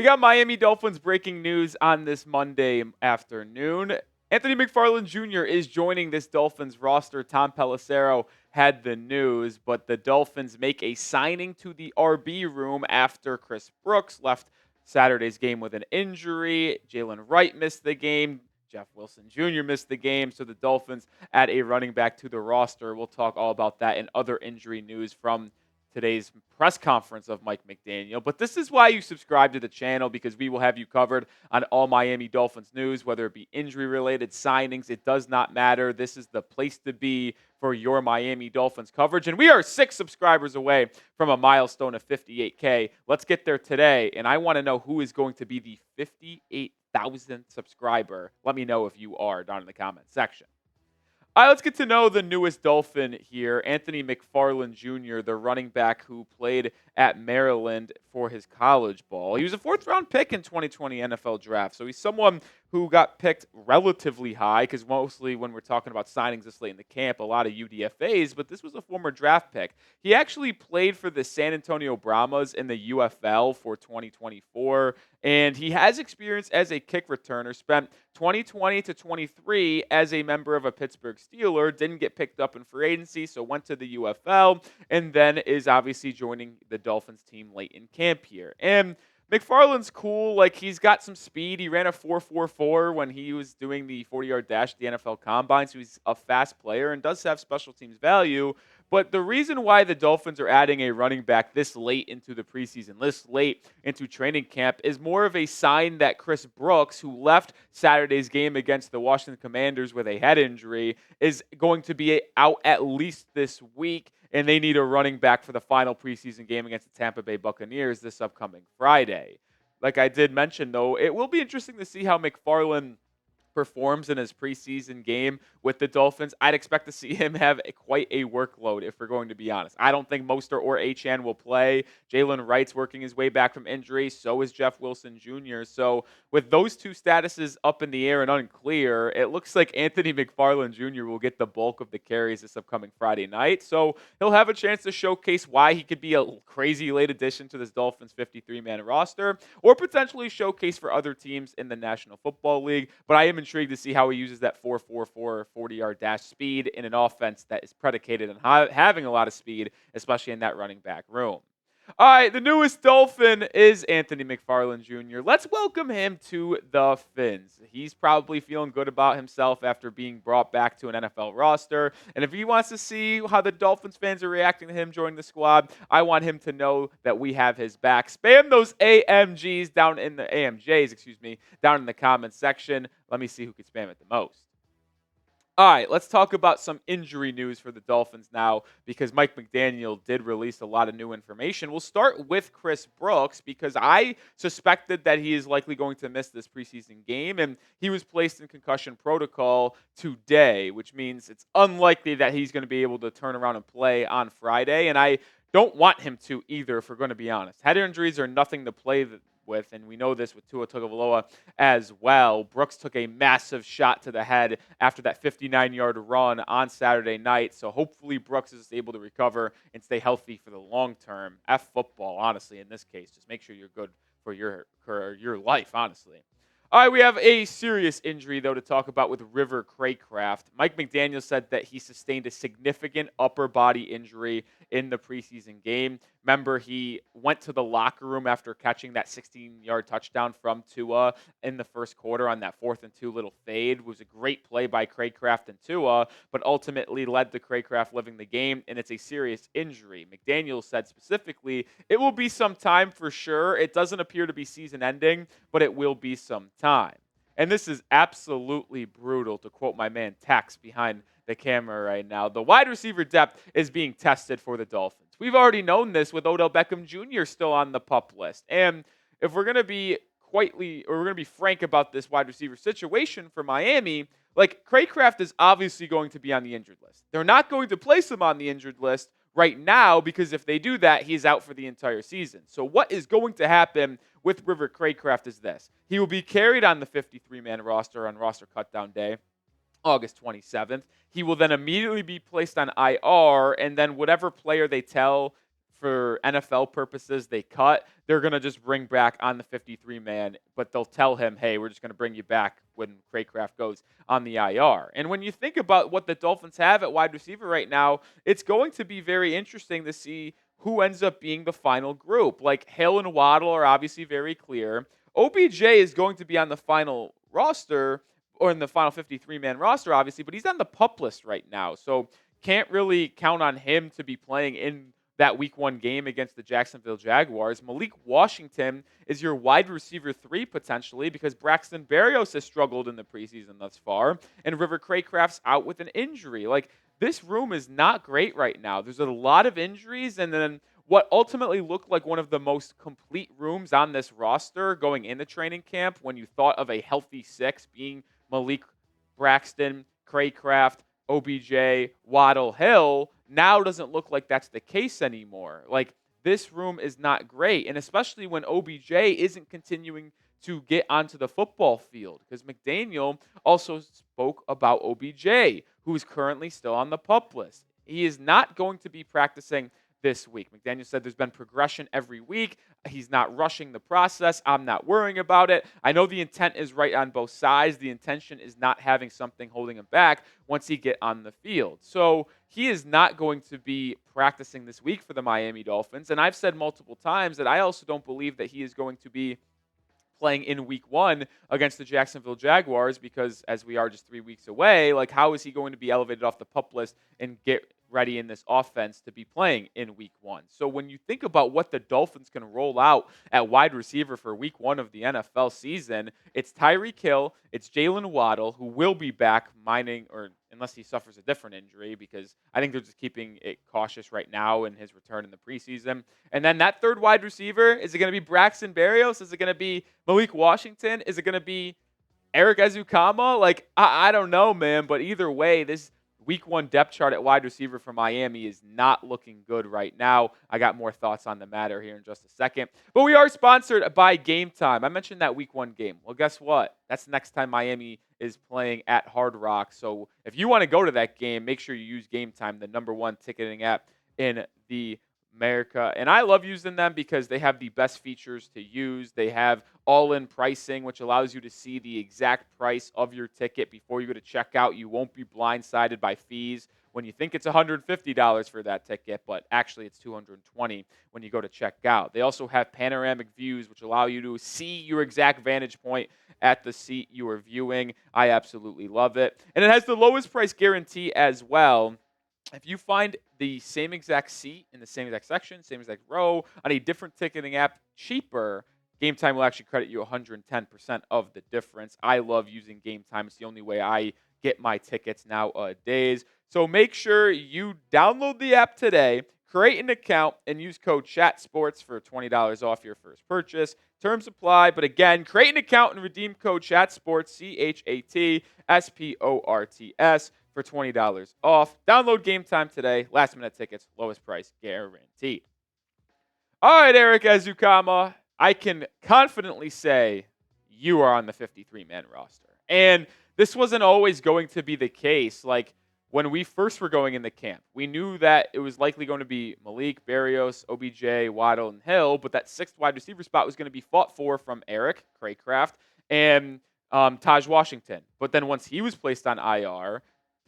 We got Miami Dolphins breaking news on this Monday afternoon. Anthony McFarland Jr. is joining this Dolphins roster. Tom Pelissero had the news, but the Dolphins make a signing to the RB room after Chris Brooks left Saturday's game with an injury. Jalen Wright missed the game. Jeff Wilson Jr. missed the game, so the Dolphins add a running back to the roster. We'll talk all about that and other injury news from today's press conference of Mike McDaniel. But this is why you subscribe to the channel, because we will have you covered on all Miami Dolphins news, whether it be injury-related signings. It does not matter. This is the place to be for your Miami Dolphins coverage. And we are 6 subscribers away from a milestone of 58K. Let's get there today. And I want to know who is going to be the 58,000th subscriber. Let me know if you are down in the comments section. All right, let's get to know the newest Dolphin here, Anthony McFarland Jr., the running back who played at Maryland for his college ball. He was a 4th-round pick in 2020 NFL draft, so he's someone who got picked relatively high, because mostly when we're talking about signings this late in the camp, a lot of UDFAs, but this was a former draft pick. He actually played for the San Antonio Brahmas in the UFL for 2024, and he has experience as a kick returner, spent 2020 to 23 as a member of a Pittsburgh Steeler, didn't get picked up in free agency, so went to the UFL, and then is obviously joining the Dolphins team late in camp here. And McFarland's cool. Like, he's got some speed. He ran a 4.44 when he was doing the 40-yard dash at the NFL Combine, so he's a fast player and does have special teams value. But the reason why the Dolphins are adding a running back this late into the preseason, this late into training camp, is more of a sign that Chris Brooks, who left Saturday's game against the Washington Commanders with a head injury, is going to be out at least this week, and they need a running back for the final preseason game against the Tampa Bay Buccaneers this upcoming Friday. Like I did mention, though, it will be interesting to see how McFarland performs in his preseason game with the Dolphins. I'd expect to see him have quite a workload, if we're going to be honest. I don't think Mostert or Achane will play. Jalen Wright's working his way back from injury. So is Jeff Wilson Jr. So with those two statuses up in the air and unclear, it looks like Anthony McFarland Jr. will get the bulk of the carries this upcoming Friday night. So he'll have a chance to showcase why he could be a crazy late addition to this Dolphins 53-man roster, or potentially showcase for other teams in the National Football League. But I am intrigued to see how he uses that 4.44 40-yard dash speed in an offense that is predicated on having a lot of speed, especially in that running back room. All right, the newest Dolphin is Anthony McFarland Jr. Let's welcome him to the Fins. He's probably feeling good about himself after being brought back to an NFL roster. And if he wants to see how the Dolphins fans are reacting to him joining the squad, I want him to know that we have his back. Spam those AMJs down in the comments section. Let me see who can spam it the most. All right, let's talk about some injury news for the Dolphins now, because Mike McDaniel did release a lot of new information. We'll start with Chris Brooks, because I suspected that he is likely going to miss this preseason game, and he was placed in concussion protocol today, which means it's unlikely that he's going to be able to turn around and play on Friday, and I don't want him to either, if we're going to be honest. Head injuries are nothing to play with, and we know this with Tua Tagovailoa as well. Brooks took a massive shot to the head after that 59-yard run on Saturday night, so hopefully Brooks is able to recover and stay healthy for the long term. F football, honestly, in this case. Just make sure you're good for your life, honestly. All right, we have a serious injury, though, to talk about with River Cracraft. Mike McDaniel said that he sustained a significant upper body injury in the preseason game. Remember, he went to the locker room after catching that 16-yard touchdown from Tua in the first quarter on that 4th and 2 little fade. It was a great play by Cracraft and Tua, but ultimately led to Cracraft living the game, and it's a serious injury. McDaniel said specifically, it will be some time for sure. It doesn't appear to be season-ending, but it will be some time. And this is absolutely brutal, to quote my man Tax behind the camera right now. The wide receiver depth is being tested for the Dolphins. We've already known this with Odell Beckham Jr. still on the PUP list. And if we're going to be frank about this wide receiver situation for Miami, like, Cracraft is obviously going to be on the injured list. They're not going to place him on the injured list right now, because if they do that, he's out for the entire season. So what is going to happen with River Cracraft is this. He will be carried on the 53-man roster on roster cutdown day, August 27th. He will then immediately be placed on IR, and then whatever player they tell for NFL purposes, they cut, they're going to just bring back on the 53-man, but they'll tell him, hey, we're just going to bring you back when Cracraft goes on the IR. And when you think about what the Dolphins have at wide receiver right now, it's going to be very interesting to see who ends up being the final group. Like, Hill and Waddle are obviously very clear. OBJ is going to be on the final roster, or in the final 53-man roster, obviously, but he's on the PUP list right now. So can't really count on him to be playing in that week 1 game against the Jacksonville Jaguars. Malik Washington is your wide receiver 3 potentially, because Braxton Berrios has struggled in the preseason thus far, and River Cracraft's out with an injury. Like, this room is not great right now. There's a lot of injuries, and then what ultimately looked like one of the most complete rooms on this roster going into training camp, when you thought of a healthy 6 being Malik, Braxton, Cracraft, OBJ, Waddle, Hill, now doesn't look like that's the case anymore. Like, this room is not great, and especially when OBJ isn't continuing to get onto the football field, because McDaniel also spoke about OBJ, who is currently still on the PUP list. He is not going to be practicing this week. McDaniel said there's been progression every week. He's not rushing the process. I'm not worrying about it. I know the intent is right on both sides. The intention is not having something holding him back once he get on the field. So he is not going to be practicing this week for the Miami Dolphins. And I've said multiple times that I also don't believe that he is going to be playing in week 1 against the Jacksonville Jaguars, because as we are just 3 weeks away, like, how is he going to be elevated off the PUP list and get ready in this offense to be playing in week 1? So when you think about what the Dolphins can roll out at wide receiver for week 1 of the NFL season, it's Tyreek Hill, it's Jalen Waddle, who will be back, unless he suffers a different injury, because I think they're just keeping it cautious right now in his return in the preseason. And then that third wide receiver, is it going to be Braxton Berrios? Is it going to be Malik Washington? Is it going to be Eric Ezukanma? Like, I don't know, man, but either way, this week 1 depth chart at wide receiver for Miami is not looking good right now. I got more thoughts on the matter here in just a second. But we are sponsored by Game Time. I mentioned that week 1 game. Well, guess what? That's the next time Miami is playing at Hard Rock. So if you want to go to that game, make sure you use Game Time, the #1 ticketing app in the America. And I love using them because they have the best features to use. They have all-in pricing, which allows you to see the exact price of your ticket before you go to checkout. You won't be blindsided by fees when you think it's $150 for that ticket, but actually it's $220 when you go to check out. They also have panoramic views, which allow you to see your exact vantage point at the seat you are viewing. I absolutely love it. And it has the lowest price guarantee as well. If you find the same exact seat in the same exact section, same exact row on a different ticketing app cheaper, Game Time will actually credit you 110% of the difference. I love using Game Time. It's the only way I get my tickets nowadays. So make sure you download the app today, create an account, and use code CHATSPORTS for $20 off your first purchase. Terms apply, but again, create an account and redeem code CHATSPORTS, CHATSPORTS, for $20 off. Download Game Time today. Last minute tickets, lowest price guaranteed. All right, Eric Ezukanma, I can confidently say you are on the 53-man roster. And this wasn't always going to be the case. Like, when we first were going in the camp, we knew that it was likely going to be Malik, Berrios, OBJ, Waddle, and Hill, but that 6th wide receiver spot was going to be fought for from Eric Cracraft and Taj Washington. But then once he was placed on IR,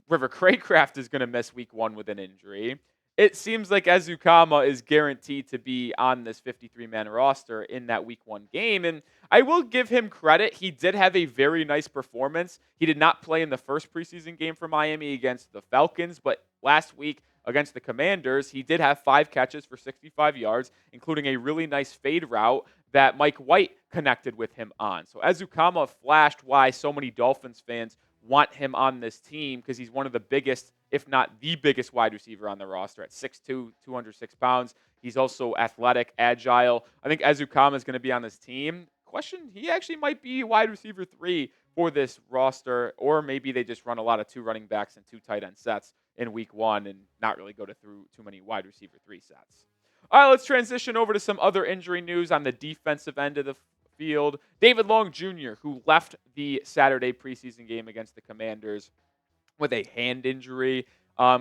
River Cracraft is going to miss week 1 with an injury. It seems like Ezukanma is guaranteed to be on this 53-man roster in that week 1 game. And I will give him credit. He did have a very nice performance. He did not play in the first preseason game for Miami against the Falcons, but last week against the Commanders, he did have 5 catches for 65 yards, including a really nice fade route that Mike White connected with him on. So Ezukanma flashed why so many Dolphins fans want him on this team, because he's one of the biggest, if not the biggest, wide receiver on the roster at 6'2", 206 pounds. He's also athletic, agile. I think Ezukanma is going to be on this team. Question, he actually might be wide receiver 3 for this roster, or maybe they just run a lot of 2 running backs and 2 tight end sets in week 1 and not really go through too many wide receiver 3 sets. All right, let's transition over to some other injury news on the defensive end of the field. David Long Jr., who left the Saturday preseason game against the Commanders with a hand injury.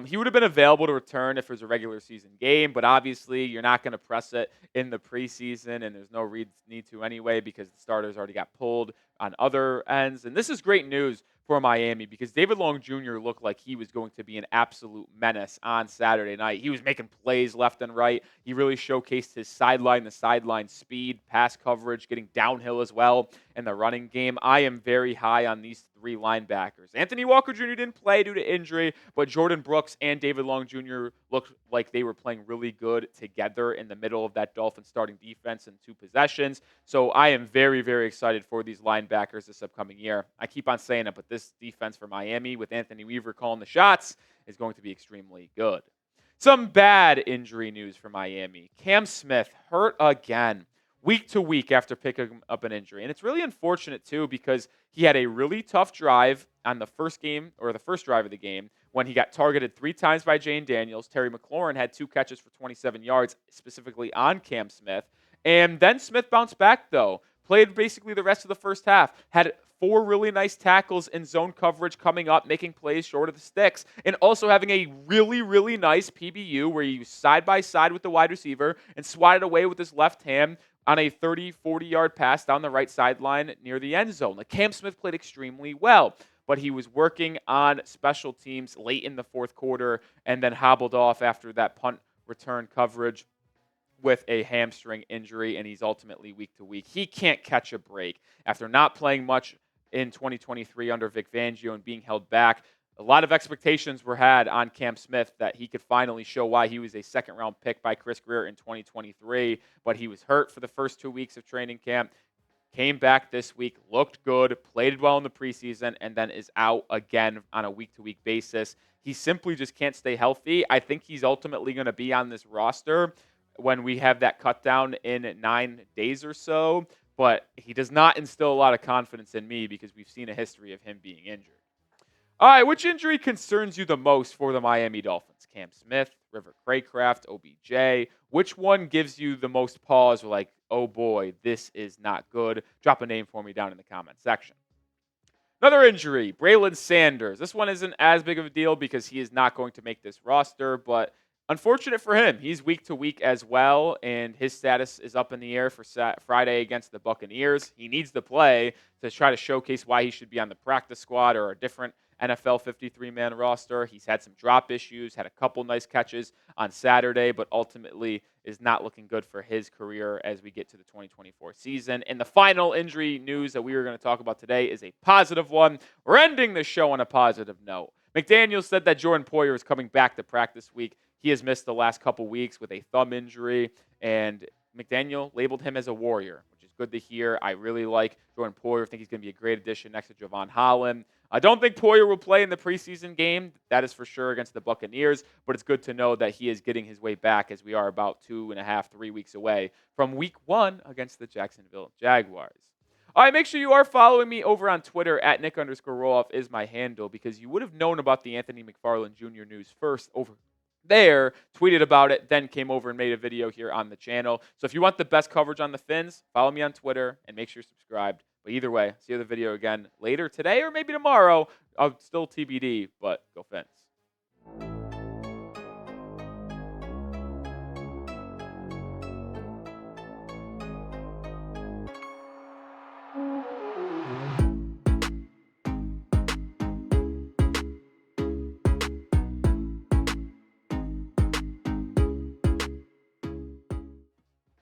He would have been available to return if it was a regular season game, but obviously you're not going to press it in the preseason, and there's no need to anyway because the starters already got pulled on other ends. And this is great news for Miami because David Long Jr. looked like he was going to be an absolute menace on Saturday night. He was making plays left and right. He really showcased his sideline to sideline speed, pass coverage, getting downhill as well in the running game. I am very high on these three linebackers. Anthony Walker Jr. didn't play due to injury, but Jordan Brooks and David Long Jr. looked like they were playing really good together in the middle of that Dolphins starting defense in 2 possessions. So I am very, very excited for these linebackers this upcoming year. I keep on saying it, but this defense for Miami with Anthony Weaver calling the shots is going to be extremely good. Some bad injury news for Miami. Cam Smith hurt again, week to week after picking up an injury. And it's really unfortunate, too, because he had a really tough drive on the first drive of the game when he got targeted 3 times by Jane Daniels. Terry McLaurin had 2 catches for 27 yards, specifically on Cam Smith. And then Smith bounced back, though. Played basically the rest of the first half. Had 4 really nice tackles in zone coverage coming up, making plays short of the sticks, and also having a really, really nice PBU where he was side by side with the wide receiver and swatted away with his left hand on a 30, 40-yard pass down the right sideline near the end zone. Like, Cam Smith played extremely well, but he was working on special teams late in the fourth quarter and then hobbled off after that punt return coverage with a hamstring injury, and he's ultimately week to week. He can't catch a break. After not playing much in 2023 under Vic Fangio and being held back, a lot of expectations were had on Cam Smith that he could finally show why he was a second-round pick by Chris Grier in 2023, but he was hurt for the first 2 weeks of training camp, came back this week, looked good, played well in the preseason, and then is out again on a week-to-week basis. He simply just can't stay healthy. I think he's ultimately going to be on this roster when we have that cut down in 9 days or so, but he does not instill a lot of confidence in me because we've seen a history of him being injured. All right, which injury concerns you the most for the Miami Dolphins? Cam Smith, River Cracraft, OBJ? Which one gives you the most pause? Like, oh boy, this is not good. Drop a name for me down in the comment section. Another injury, Braylon Sanders. This one isn't as big of a deal because he is not going to make this roster, but unfortunate for him. He's week to week as well, and his status is up in the air for Friday against the Buccaneers. He needs to play to try to showcase why he should be on the practice squad or a different NFL 53-man roster. He's had some drop issues, had a couple nice catches on Saturday, but ultimately is not looking good for his career as we get to the 2024 season. And the final injury news that we are going to talk about today is a positive one. We're ending the show on a positive note. McDaniel said that Jordan Poyer is coming back to practice week. He has missed the last couple weeks with a thumb injury, and McDaniel labeled him as a warrior, which is good to hear. I really like Jordan Poyer. I think he's going to be a great addition next to Javon Holland. I don't think Poyer will play in the preseason game. That is for sure against the Buccaneers, but it's good to know that he is getting his way back as we are about 2.5, 3 weeks away from week 1 against the Jacksonville Jaguars. All right, make sure you are following me over on Twitter at Nic_Rohloff is my handle because you would have known about the Anthony McFarland Jr. news first over there, tweeted about it, then came over and made a video here on the channel. So if you want the best coverage on the Fins, follow me on Twitter and make sure you're subscribed. But either way, see the video again later today or maybe tomorrow. Still TBD, but go Fins.